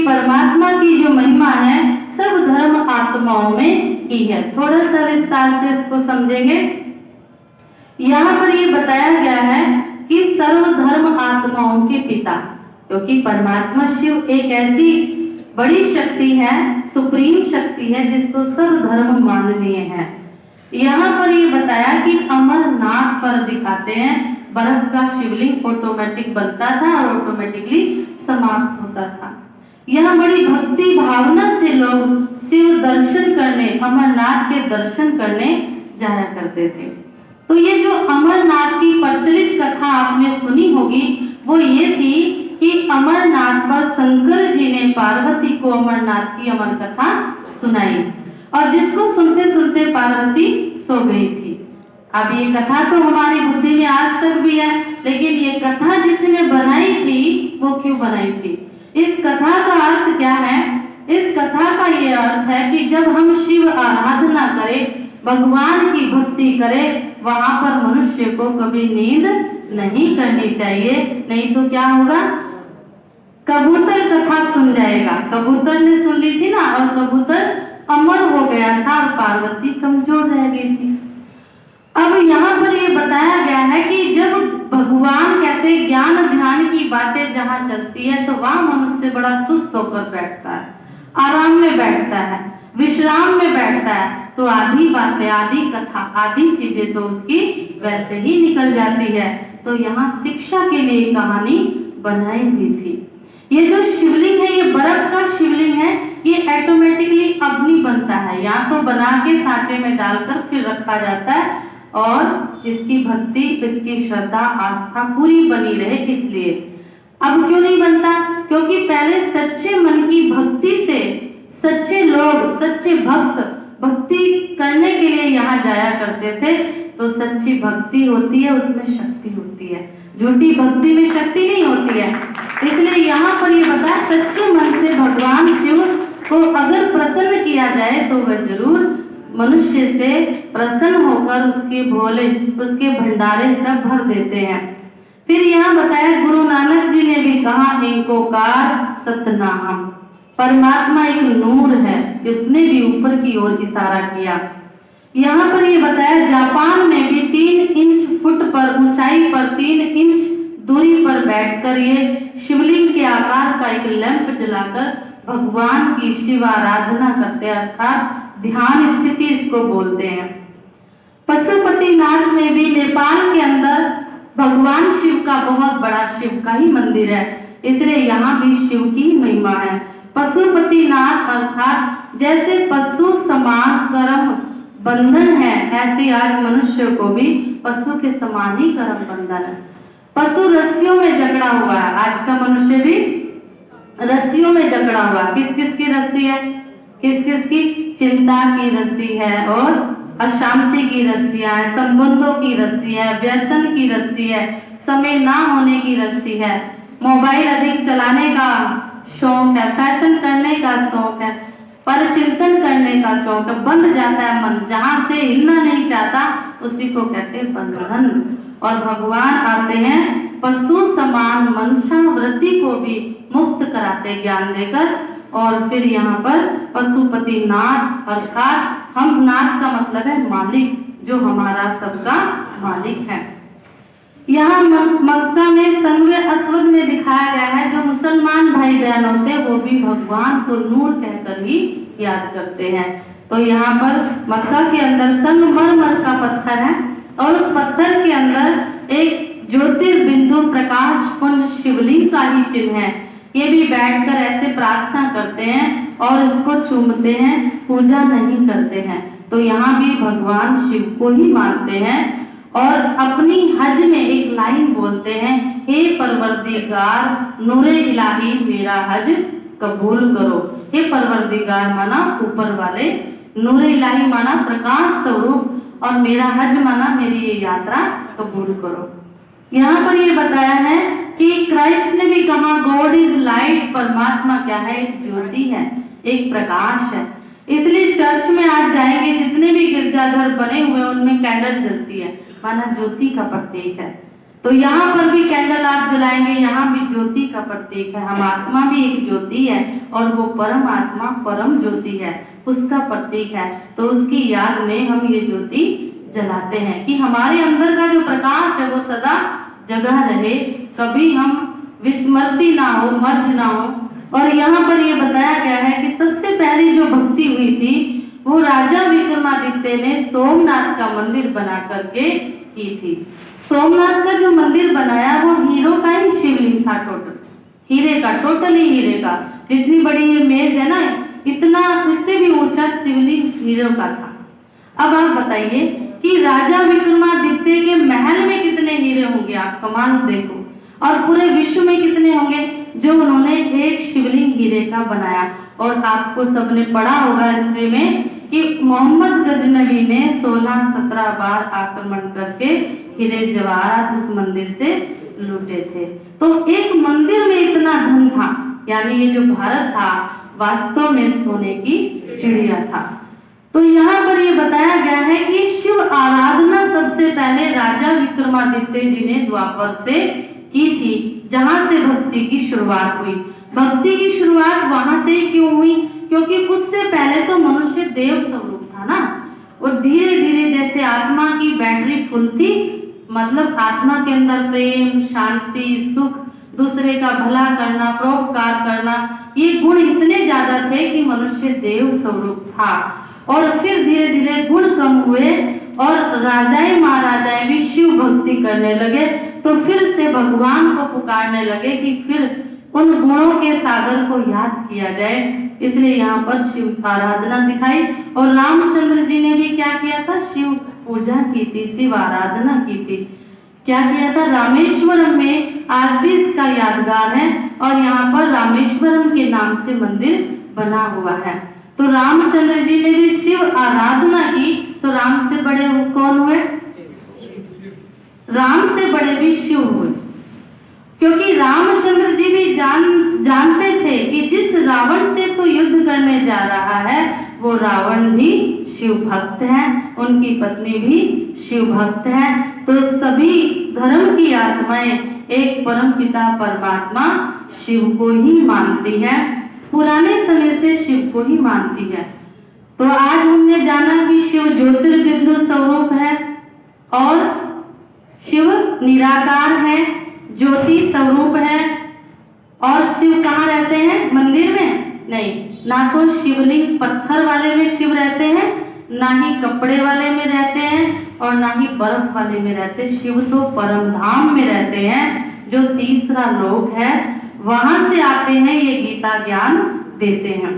परमात्मा की जो महिमा है सब धर्म आत्माओं में की है। थोड़ा सा विस्तार से इसको समझेंगे। यहाँ पर ये बताया गया है कि सर्वधर्म आत्माओं के पिता, क्योंकि परमात्मा शिव एक ऐसी बड़ी शक्ति है, सुप्रीम शक्ति है जिसको सर्वधर्म माननीय है। यहाँ पर ये बताया कि अमरनाथ पर दिखाते हैं बर्फ का शिवलिंग ऑटोमेटिक बनता था और ऑटोमेटिकली समाप्त होता था। यहाँ बड़ी भक्ति भावना से लोग शिव दर्शन करने, अमरनाथ के दर्शन करने जाया करते थे। तो ये जो अमरनाथ की प्रचलित कथा आपने सुनी होगी वो ये थी कि अमरनाथ पर शंकर जी ने पार्वती को अमरनाथ की अमर कथा सुनाई और जिसको सुनते सुनते पार्वती सो गई थी। अब ये कथा तो हमारी बुद्धि में आज तक भी है, लेकिन ये कथा जिसने बनाई थी वो क्यों बनाई थी? इस कथा का अर्थ क्या है? इस कथा का ये अर्थ है कि जब हम शिव आराधना करें, भगवान की भक्ति करें, वहां पर मनुष्य को कभी नींद नहीं करनी चाहिए, नहीं तो क्या होगा? कबूतर कथा सुन जाएगा। कबूतर ने सुन ली थी ना, और कबूतर अमर हो गया था और पार्वती कमजोर रह गई थी। अब यहाँ पर ये बताया गया है कि जब भगवान कहते ज्ञान ध्यान की बातें जहाँ चलती है तो वहाँ मनुष्य बड़ा सुस्त होकर बैठता है, आराम में बैठता है, विश्राम में बैठता है, तो आधी बातें, आधी कथा, आधी चीजें तो उसकी वैसे ही निकल जाती है। तो यहाँ शिक्षा के लिए कहानी बनाई हुई थी। ये जो शिवलिंग है, ये बर्फ का शिवलिंग है, ये ऑटोमेटिकली अब नहीं बनता है, या तो बना के सांचे में डालकर फिर रखा जाता है और इसकी भक्ति, इसकी श्रद्धा, आस्था पूरी बनी रहे इसलिए। अब क्यों नहीं बनता? क्योंकि पहले सच्चे मन की भक्ति से सच्चे लोग, सच्चे भक्त भक्ति करने के लिए यहाँ जाया करते थे। तो सच्ची भक्ति होती है, उसमें शक्ति होती है, झूठी भक्ति में शक्ति नहीं होती है। इसलिए यहाँ पर ये बताया सच्चे मन से भगवान शिव को अगर प्रसन्न किया जाए तो वह जरूर मनुष्य से प्रसन्न होकर उसके भोले, उसके भंडारे सब भर देते हैं। फिर यहाँ बताया गुरु नानक जी ने भी कहा एकोकार सतनाम, परमात्मा एक नूर है कि उसने भी ऊपर की ओर इशारा किया। यहाँ पर ये बताया जापान में भी 3 इंच फुट पर ऊंचाई पर 3 इंच दूरी पर बैठकर ये शिवलिंग के आकार का एक लैंप जलाकर भगवान की शिव आराधना करते, अर्थात ध्यान स्थिति इसको बोलते हैं। पशुपतिनाथ में भी नेपाल के अंदर भगवान शिव का बहुत बड़ा शिव का ही मंदिर है, इसलिए यहाँ भी शिव की महिमा है। पशुपतिनाथ अर्थात जैसे पशु समान कर्म बंधन है, ऐसे आज मनुष्य को भी पशु के समान ही कर्म बंधन है। पशु रस्सियों में जकड़ा हुआ है, आज का मनुष्य भी रस्सियों में जकड़ा हुआ। किस किस की रस्सी है? किस किस की? चिंता की रस्सी है और अशांति की रस्सियां है, संबंधों की रस्सी है, व्यसन की रस्सी है, समय ना होने की रस्सी है, मोबाइल अधिक चलाने का शौक है, फैशन करने का शौक है, पर चिंतन करने का शौक है, बंध जाता है मन, जहां से हिलना नहीं चाहता उसी को कहते हैं बंधन। और भगवान आते हैं पशु समान मनसा वृत्ति को भी मुक्त कराते ज्ञान देकर। और फिर यहाँ पर पशुपति नाथ अर्थात हम, नाथ का मतलब है मालिक, जो हमारा सबका मालिक है। यहाँ मक्का में संगवे अस्वद में दिखाया गया है, जो मुसलमान भाई बहन होते हैं वो भी भगवान को नूर कहकर ही याद करते हैं। तो यहाँ पर मक्का के अंदर संगमरमर का पत्थर है और उस पत्थर के अंदर एक ज्योतिर्बिंदु प्रकाश पुंज शिवलिंग का ही चिन्ह है। ये भी बैठकर ऐसे प्रार्थना करते हैं और इसको चूमते हैं, पूजा नहीं करते हैं। तो यहाँ भी भगवान शिव को ही मानते हैं और अपनी हज में एक लाइन बोलते हैं, हे परवरदिगार नूरे इलाही मेरा हज कबूल करो। हे परवरदिगार माना ऊपर वाले, नूरे इलाही माना प्रकाश स्वरूप, और मेरा हज माना मेरी ये यात्रा कबूल करो। यहाँ पर ये बताया है कि क्राइस्ट ने भी कहा गॉड इज लाइट, परमात्मा क्या है? एक ज्योति है, एक प्रकाश है। इसलिए चर्च में आज जाएंगे, जितने भी गिरजाघर बने हुए उनमें कैंडल जलती है, माना ज्योति का प्रतीक है। तो यहाँ पर भी कैंडल आप जलाएंगे, यहाँ भी ज्योति का प्रतीक है। हम आत्मा भी एक ज्योति है और वो परम आत्मा परम ज्योति है, उसका प्रतीक है। तो उसकी याद में हम ये ज्योति जलाते हैं कि हमारे अंदर का जो प्रकाश है वो सदा जगह रहे, कभी हम विस्मृति ना हो, मर्ज ना हो। और यहाँ पर ये बताया गया है कि सबसे पहली जो भक्ति हुई थी वो राजा विक्रमादित्य ने सोमनाथ का मंदिर बना करके की थी। सोमनाथ का जो मंदिर बनाया वो हीरो का ही शिवलिंग था, टोटल हीरे का, टोटली हीरे का। जितनी बड़ी ये मेज है ना, इतना इससे भी ऊंचा शिवलिंग हीरो का था। अब आप बताइए कि राजा विक्रमादित्य के महल में कितने हीरे होंगे, आप कमाल देखो, और पूरे विश्व में कितने होंगे जो उन्होंने एक शिवलिंग हीरे का बनाया। और आपको सबने पढ़ा होगा हिस्ट्री में कि मोहम्मद गजनवी ने 16-17 बार आक्रमण करके हीरे जवाहरात उस मंदिर से लूटे थे। तो एक मंदिर में इतना धन था, यानी ये जो भारत था वास्तव में सोने की चिड़िया था। तो यहाँ पर ये बताया गया है कि शिव आराधना सबसे पहले राजा विक्रमादित्य जी ने द्वापर से की थी, जहां से भक्ति की शुरुआत हुई। भक्ति की शुरुआत वहां से क्यों हुई? क्योंकि उससे पहले तो मनुष्य देव स्वरूप था ना, और धीरे धीरे जैसे आत्मा की बैटरी फुल थी, मतलब आत्मा के अंदर प्रेम, शांति, सुख, दूसरे का भला करना, परोपकार करना, ये गुण इतने ज्यादा थे कि मनुष्य देव स्वरूप था। और फिर धीरे धीरे गुण कम हुए और राजाएं महाराजाएं भी शिव भक्ति करने लगे, तो फिर से भगवान को पुकारने लगे कि फिर उन गुणों के सागर को याद किया जाए। इसलिए यहाँ पर शिव आराधना दिखाई। और रामचंद्र जी ने भी क्या किया था? शिव पूजा की थी, शिव आराधना की थी। क्या किया था? रामेश्वरम में आज भी इसका यादगार है और यहाँ पर रामेश्वरम के नाम से मंदिर बना हुआ है। तो रामचंद्र जी ने भी शिव आराधना की, तो राम से बड़े कौन हुए? राम से बड़े भी शिव हुए, क्योंकि रामचंद्र जी भी जानते थे कि जिस रावण से तो युद्ध करने जा रहा है वो रावण भी शिव भक्त है, उनकी पत्नी भी शिव भक्त है। तो सभी धर्म की आत्माएं एक परम पिता परमात्मा शिव को ही मानती है, पुराने समय से शिव को ही मानती है। तो आज हमने जाना कि शिव ज्योतिर्बिंदु स्वरूप है और शिव निराकार है, ज्योति स्वरूप है। और शिव कहाँ रहते हैं? मंदिर में नहीं, ना तो शिवलिंग पत्थर वाले में शिव रहते हैं, ना ही कपड़े वाले में रहते हैं, और ना ही बर्फ वाले में रहते। शिव तो परम धाम में रहते हैं, जो तीसरा लोक है, वहां से आते हैं, ये गीता ज्ञान देते हैं।